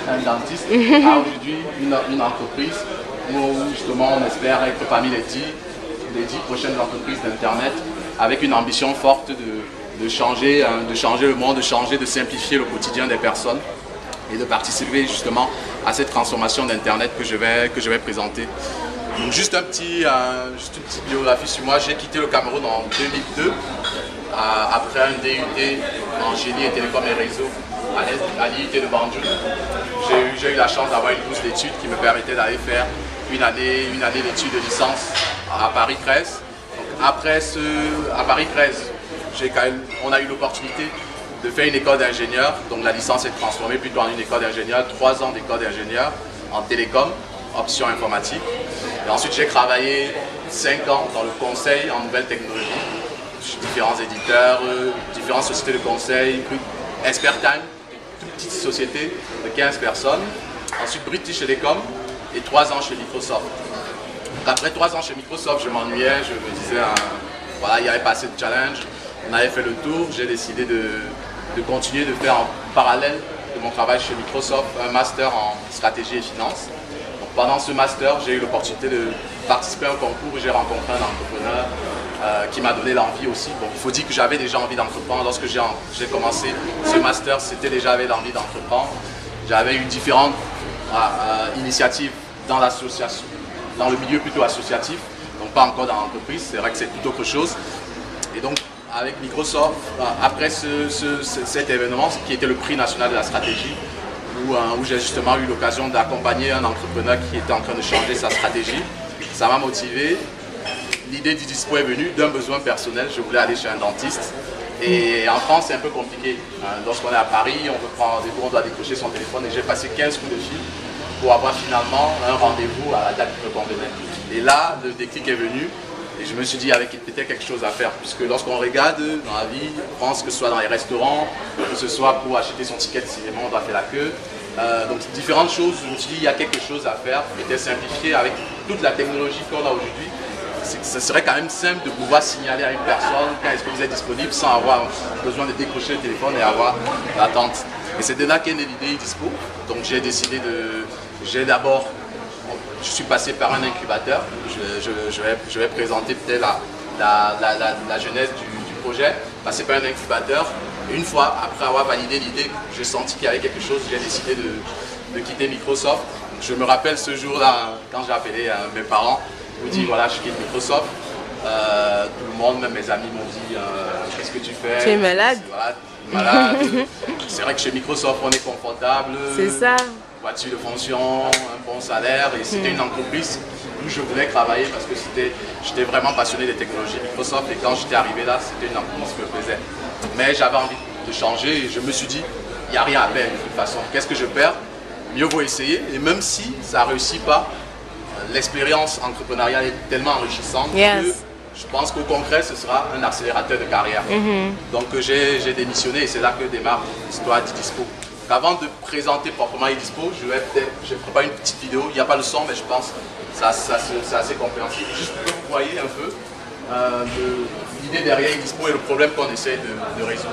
un dentiste, à aujourd'hui une entreprise où justement on espère être parmi les 10 prochaines entreprises d'Internet avec une ambition forte de changer le monde, de simplifier le quotidien des personnes et de participer justement à cette transformation d'Internet que je vais présenter. Donc juste une petite biographie sur moi. J'ai quitté le Cameroun en 2002 après un DUT en génie et télécom et réseau à l'IUT de Banjul. J'ai eu la chance d'avoir une bourse d'études qui me permettait d'aller faire une année d'études de licence à Paris 13. Donc à Paris 13, on a eu l'opportunité de faire une école d'ingénieur. Donc la licence est transformée plutôt en une école d'ingénieur, 3 ans d'école d'ingénieur en télécom, option informatique. Et ensuite j'ai travaillé 5 ans dans le conseil en nouvelles technologies, chez différents éditeurs, différentes sociétés de conseil, Expert Time, une toute petite société de 15 personnes. Ensuite British Telecom et 3 ans chez Microsoft. Donc après 3 ans chez Microsoft, je m'ennuyais, je me disais, voilà, il n'y avait pas assez de challenge. On avait fait le tour, j'ai décidé de continuer de faire en parallèle de mon travail chez Microsoft un master en stratégie et finance. Donc pendant ce master, j'ai eu l'opportunité de participer à un concours où j'ai rencontré un entrepreneur qui m'a donné l'envie aussi. Bon, il faut dire que j'avais déjà envie d'entreprendre. Lorsque j'ai commencé ce master, c'était déjà j'avais l'envie d'entreprendre. J'avais eu différentes initiatives dans l'association, dans le milieu plutôt associatif, donc pas encore dans l'entreprise, c'est vrai que c'est tout autre chose. Et donc avec Microsoft, après cet événement qui était le prix national de la stratégie, où j'ai justement eu l'occasion d'accompagner un entrepreneur qui était en train de changer sa stratégie, ça m'a motivé. L'idée du dispo est venue d'un besoin personnel, je voulais aller chez un dentiste. Et en France, c'est un peu compliqué. Lorsqu'on est à Paris, on veut prendre rendez-vous, on doit décrocher son téléphone. Et j'ai passé 15 coups de fil pour avoir finalement un rendez-vous à la date qui me convenait. Et là, le déclic est venu. Et je me suis dit, il y avait peut-être quelque chose à faire. Puisque lorsqu'on regarde dans la vie, on pense que ce soit dans les restaurants, que ce soit pour acheter son ticket de cinéma, on doit faire la queue. Donc différentes choses, je me suis dit, il y a quelque chose à faire. Peut-être simplifier avec toute la technologie qu'on a aujourd'hui. Ce serait quand même simple de pouvoir signaler à une personne quand est-ce que vous êtes disponible sans avoir besoin de décrocher le téléphone et avoir l'attente. Et c'est de là qu'est née l'idée Dispo. Donc j'ai décidé je suis passé par un incubateur. Je vais présenter peut-être la genèse du projet. Passé par un incubateur. Et une fois, après avoir validé l'idée, j'ai senti qu'il y avait quelque chose, j'ai décidé de quitter Microsoft. Je me rappelle ce jour-là, quand j'ai appelé mes parents, je me dis voilà, je quitte Microsoft. Tout le monde, même mes amis m'ont dit qu'est-ce que tu fais? Tu es malade? Voilà, malade. C'est vrai que chez Microsoft, on est confortable. C'est ça. Voiture de fonction, un bon salaire. Et c'était une entreprise où je voulais travailler parce que j'étais vraiment passionné des technologies Microsoft. Et quand j'étais arrivé là, c'était une entreprise qui me plaisait. Mais j'avais envie de changer et je me suis dit, il n'y a rien à perdre de toute façon. Qu'est-ce que je perds? Mieux vaut essayer. Et même si ça ne réussit pas, l'expérience entrepreneuriale est tellement enrichissante que je pense qu'au concret, ce sera un accélérateur de carrière. Donc j'ai démissionné et c'est là que démarre l'histoire d'Idispo. Avant de présenter proprement Idispo, je prépare une petite vidéo. Il n'y a pas le son, mais je pense que c'est assez compréhensible. Juste pour que vous voyez un peu l'idée derrière Idispo et le problème qu'on essaie de résoudre.